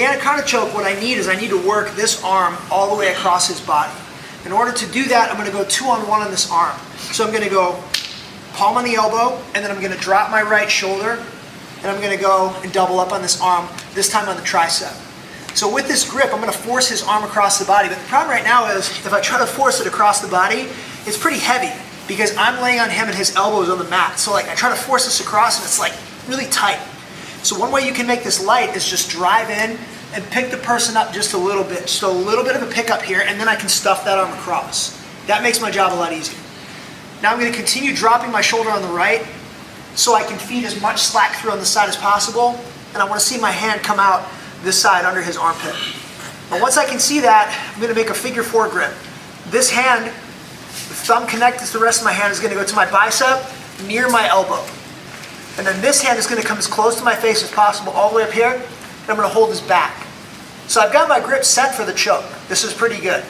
the anaconda choke, what I need is I need to work this arm all the way across his body. In order to do that, I'm going to go 2-on-1 on this arm. So I'm going to go palm on the elbow, and then I'm going to drop my right shoulder, and I'm going to go and double up on this arm, this time on the tricep. So with this grip, I'm going to force his arm across the body. But the problem right now is if I try to force it across the body, it's pretty heavy because I'm laying on him and his elbow is on the mat. So like I try to force this across and it's like really tight. So one way you can make this light is just drive in and pick the person up just a little bit. Just a little bit of a pickup here, and then I can stuff that arm across. That makes my job a lot easier. Now I'm going to continue dropping my shoulder on the right so I can feed as much slack through on the side as possible. And I want to see my hand come out this side under his armpit. Now once I can see that, I'm going to make a figure 4 grip. This hand, the thumb connected to the rest of my hand, is going to go to my bicep near my elbow. And then this hand is going to come as close to my face as possible all the way up here, and I'm going to hold his back. So I've got my grip set for the choke. This is pretty good.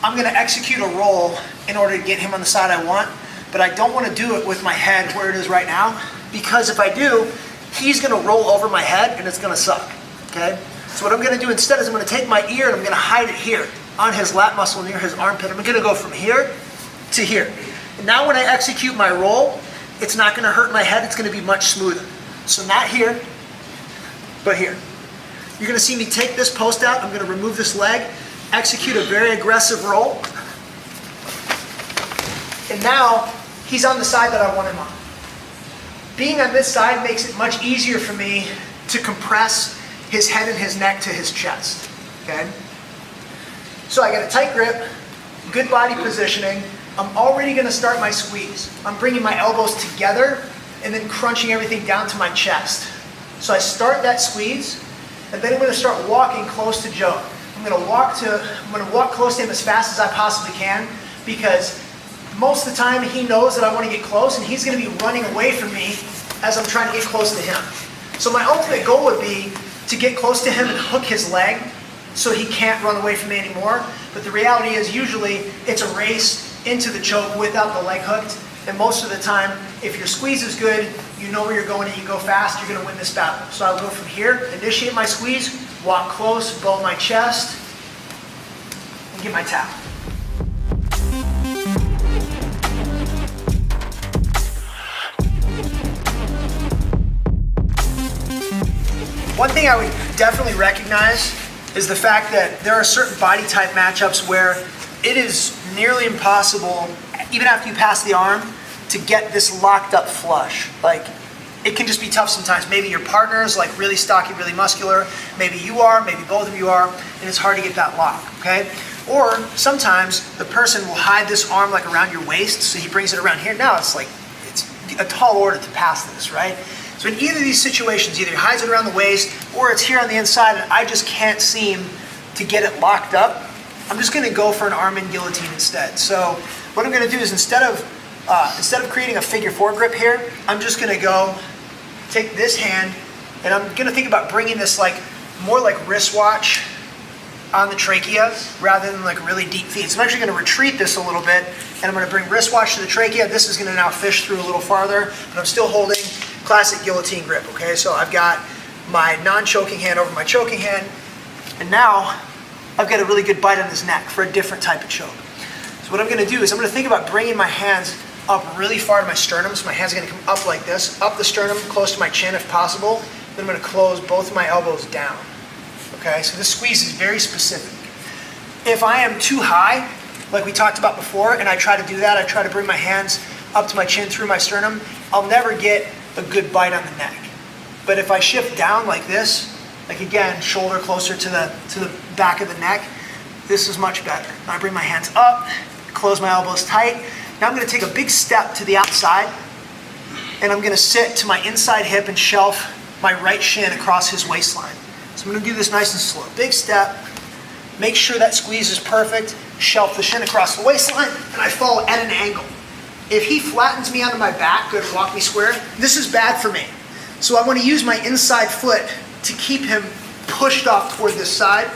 I'm going to execute a roll in order to get him on the side I want, but I don't want to do it with my head where it is right now, because if I do, he's going to roll over my head and it's going to suck. Okay? So what I'm going to do instead is I'm going to take my ear and I'm going to hide it here on his lat muscle near his armpit. I'm going to go from here to here. And now when I execute my roll, it's not going to hurt my head. It's going to be much smoother. So not here, but here. You're going to see me take this post out. I'm going to remove this leg, execute a very aggressive roll. And now he's on the side that I want him on. Being on this side makes it much easier for me to compress his head and his neck to his chest. Okay? So I got a tight grip, good body positioning. I'm already going to start my squeeze. I'm bringing my elbows together and then crunching everything down to my chest. So I start that squeeze, and then I'm going to start walking close to Joe. I'm going to walk close to him as fast as I possibly can, because most of the time he knows that I want to get close, and he's going to be running away from me as I'm trying to get close to him. So my ultimate goal would be to get close to him and hook his leg so he can't run away from me anymore. But the reality is usually it's a race into the choke without the leg hooked. And most of the time, if your squeeze is good, you know where you're going and you go fast, you're going to win this battle. So I'll go from here, initiate my squeeze, walk close, bow my chest, and get my tap. One thing I would definitely recognize is the fact that there are certain body type matchups where it is nearly impossible, even after you pass the arm, to get this locked up flush. Like, it can just be tough sometimes. Maybe your partner is like really stocky, really muscular. Maybe you are, maybe both of you are, and it's hard to get that lock, okay? Or sometimes the person will hide this arm like around your waist, so he brings it around here. Now it's like, it's a tall order to pass this, right? So in either of these situations, either he hides it around the waist or it's here on the inside and I just can't seem to get it locked up, I'm just going to go for an arm-in guillotine instead. So what I'm going to do is instead of creating a figure 4 grip here, I'm just going to go take this hand and I'm going to think about bringing this like more like wristwatch on the trachea rather than like really deep feed. So I'm actually going to retreat this a little bit and I'm going to bring wristwatch to the trachea. This is going to now fish through a little farther, but I'm still holding classic guillotine grip, okay? So I've got my non-choking hand over my choking hand, and now I've got a really good bite on his neck for a different type of choke. So what I'm going to do is I'm going to think about bringing my hands up really far to my sternum. So my hands are going to come up like this, up the sternum, close to my chin if possible. Then I'm going to close both of my elbows down, okay? So this squeeze is very specific. If I am too high, like we talked about before, and I try to do that, I try to bring my hands up to my chin through my sternum, I'll never get a good bite on the neck. But if I shift down like this, like again, shoulder closer to the back of the neck, this is much better. I bring my hands up, close my elbows tight. Now I'm going to take a big step to the outside, and I'm going to sit to my inside hip and shelf my right shin across his waistline. So I'm going to do this nice and slow. Big step, make sure that squeeze is perfect, shelf the shin across the waistline, and I fall at an angle. If he flattens me onto my back, good, walk me square, this is bad for me. So I want to use my inside foot to keep him pushed off toward this side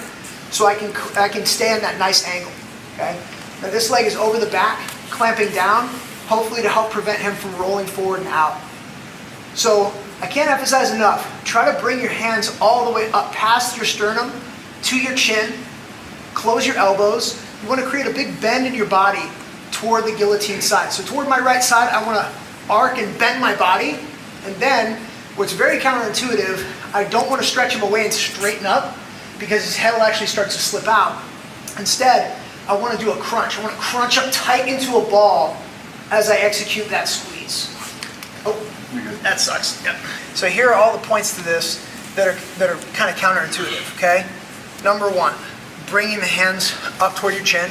so I can stay on that nice angle, okay? Now this leg is over the back, clamping down, hopefully to help prevent him from rolling forward and out. So I can't emphasize enough, try to bring your hands all the way up past your sternum to your chin, close your elbows. You want to create a big bend in your body toward the guillotine side. So toward my right side, I want to arc and bend my body, and then what's very counterintuitive, I don't want to stretch him away and straighten up because his head will actually start to slip out. Instead, I want to do a crunch. I want to crunch up tight into a ball as I execute that squeeze. Oh, that sucks. Yep. So here are all the points to this that are kind of counterintuitive, okay? Number one, bringing the hands up toward your chin,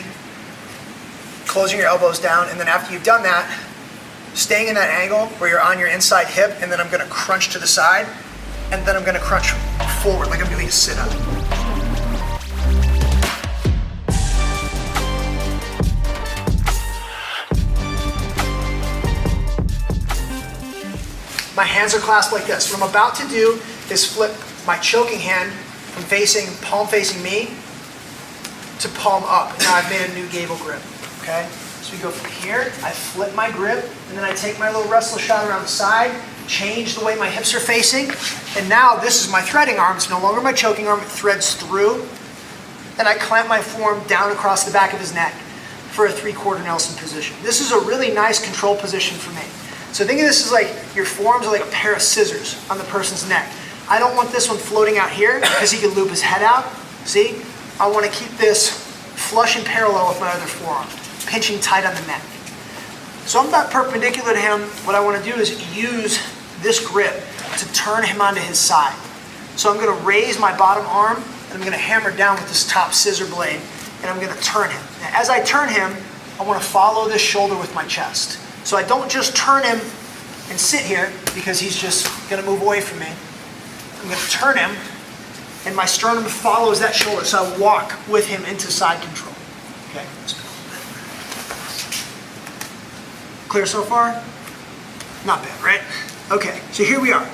closing your elbows down, and then after you've done that, staying in that angle where you're on your inside hip, and then I'm going to crunch to the side, and then I'm going to crunch forward like I'm doing a sit-up. My hands are clasped like this. What I'm about to do is flip my choking hand from palm facing me to palm up. Now I've made a new gable grip, okay? So we go from here, I flip my grip, and then I take my little wrestler shot around the side, change the way my hips are facing, and now this is my threading arm. It's no longer my choking arm, it threads through, and I clamp my forearm down across the back of his neck for a 3/4 Nelson position. This is a really nice control position for me. So think of this as like your forearms are like a pair of scissors on the person's neck. I don't want this one floating out here because he can loop his head out. See? I want to keep this flush and parallel with my other forearm, pinching tight on the neck. So I'm not perpendicular to him. What I want to do is use this grip to turn him onto his side. So I'm going to raise my bottom arm and I'm going to hammer down with this top scissor blade and I'm going to turn him. Now, as I turn him, I want to follow this shoulder with my chest. So I don't just turn him and sit here because he's just going to move away from me. I'm going to turn him and my sternum follows that shoulder. So I walk with him into side control. Okay. Clear so far? Not bad, right? Okay, so here we are.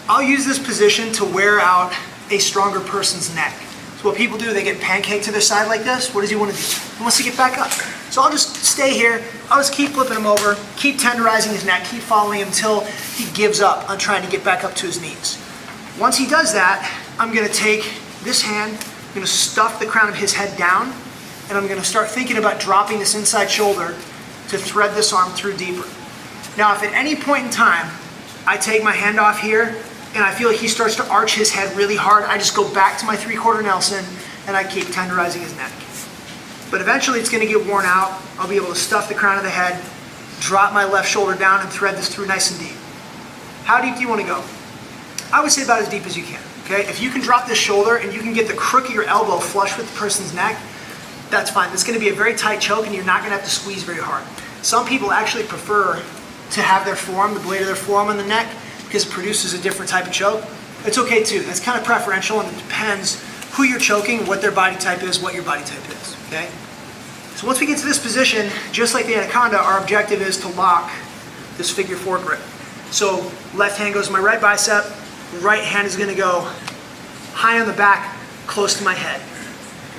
I'll use this position to wear out a stronger person's neck. So what people do, they get pancaked to their side like this. What does he want to do? He wants to get back up. So I'll just stay here. I'll just keep flipping him over, keep tenderizing his neck, keep following him until he gives up on trying to get back up to his knees. Once he does that, I'm going to take this hand, I'm going to stuff the crown of his head down, and I'm going to start thinking about dropping this inside shoulder to thread this arm through deeper. Now, if at any point in time I take my hand off here and I feel like he starts to arch his head really hard, I just go back to my 3/4 Nelson and I keep tenderizing his neck. But eventually it's going to get worn out. I'll be able to stuff the crown of the head, drop my left shoulder down and thread this through nice and deep. How deep do you want to go? I would say about as deep as you can. Okay? If you can drop this shoulder and you can get the crook of your elbow flush with the person's neck, that's fine. It's going to be a very tight choke and you're not going to have to squeeze very hard. Some people actually prefer to have their forearm, the blade of their forearm on the neck, because it produces a different type of choke. It's okay too. That's kind of preferential and it depends who you're choking, what their body type is, what your body type is. Okay? So once we get to this position, just like the anaconda, our objective is to lock this figure 4 grip. So left hand goes to my right bicep, right hand is going to go high on the back, close to my head.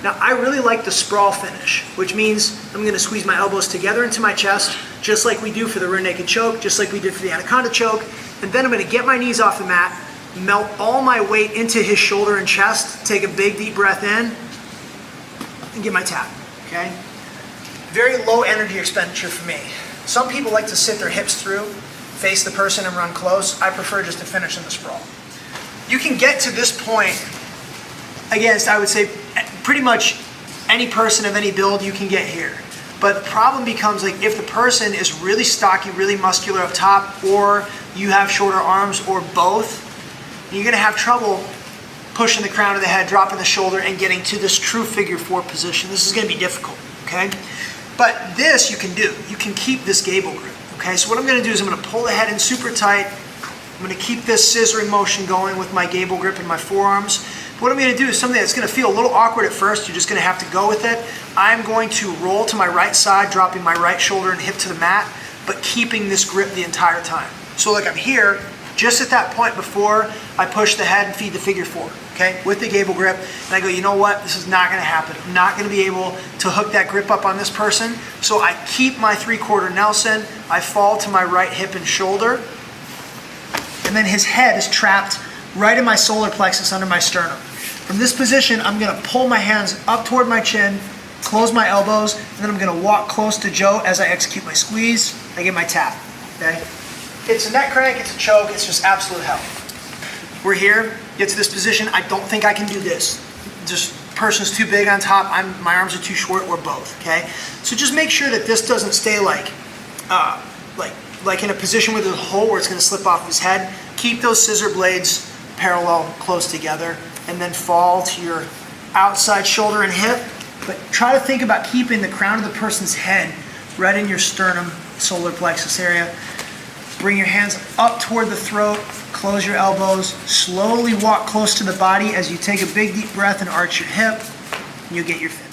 Now I really like the sprawl finish, which means I'm going to squeeze my elbows together into my chest, just like we do for the rear naked choke, just like we did for the anaconda choke, and then I'm going to get my knees off the mat, melt all my weight into his shoulder and chest, take a big deep breath in, and get my tap, okay? Very low energy expenditure for me. Some people like to sit their hips through, face the person and run close. I prefer just to finish in the sprawl. You can get to this point against, I would say, pretty much any person of any build, you can get here. But the problem becomes like if the person is really stocky, really muscular up top, or you have shorter arms, or both, you're going to have trouble pushing the crown of the head, dropping the shoulder, and getting to this true figure 4 position. This is going to be difficult, okay? But this you can do. You can keep this gable grip, okay? So what I'm going to do is I'm going to pull the head in super tight. I'm going to keep this scissoring motion going with my gable grip and my forearms. What I'm going to do is something that's going to feel a little awkward at first. You're just going to have to go with it. I'm going to roll to my right side, dropping my right shoulder and hip to the mat, but keeping this grip the entire time. So like I'm here, just at that point before I push the head and feed the figure 4, okay, with the gable grip, and I go, you know what, this is not going to happen. I'm not going to be able to hook that grip up on this person, so I keep my 3/4 Nelson, I fall to my right hip and shoulder, and then his head is trapped right in my solar plexus under my sternum. From this position, I'm gonna pull my hands up toward my chin, close my elbows, and then I'm gonna walk close to Joe as I execute my squeeze. I get my tap, okay? It's a neck crank, it's a choke, it's just absolute hell. We're here, get to this position. I don't think I can do this. Just person's too big on top, my arms are too short, or both, okay? So just make sure that this doesn't stay like in a position with a hole where it's gonna slip off his head. Keep those scissor blades parallel, close together, and then fall to your outside shoulder and hip. But try to think about keeping the crown of the person's head right in your sternum, solar plexus area. Bring your hands up toward the throat, close your elbows, slowly walk close to the body as you take a big deep breath and arch your hip, and you'll get your finish.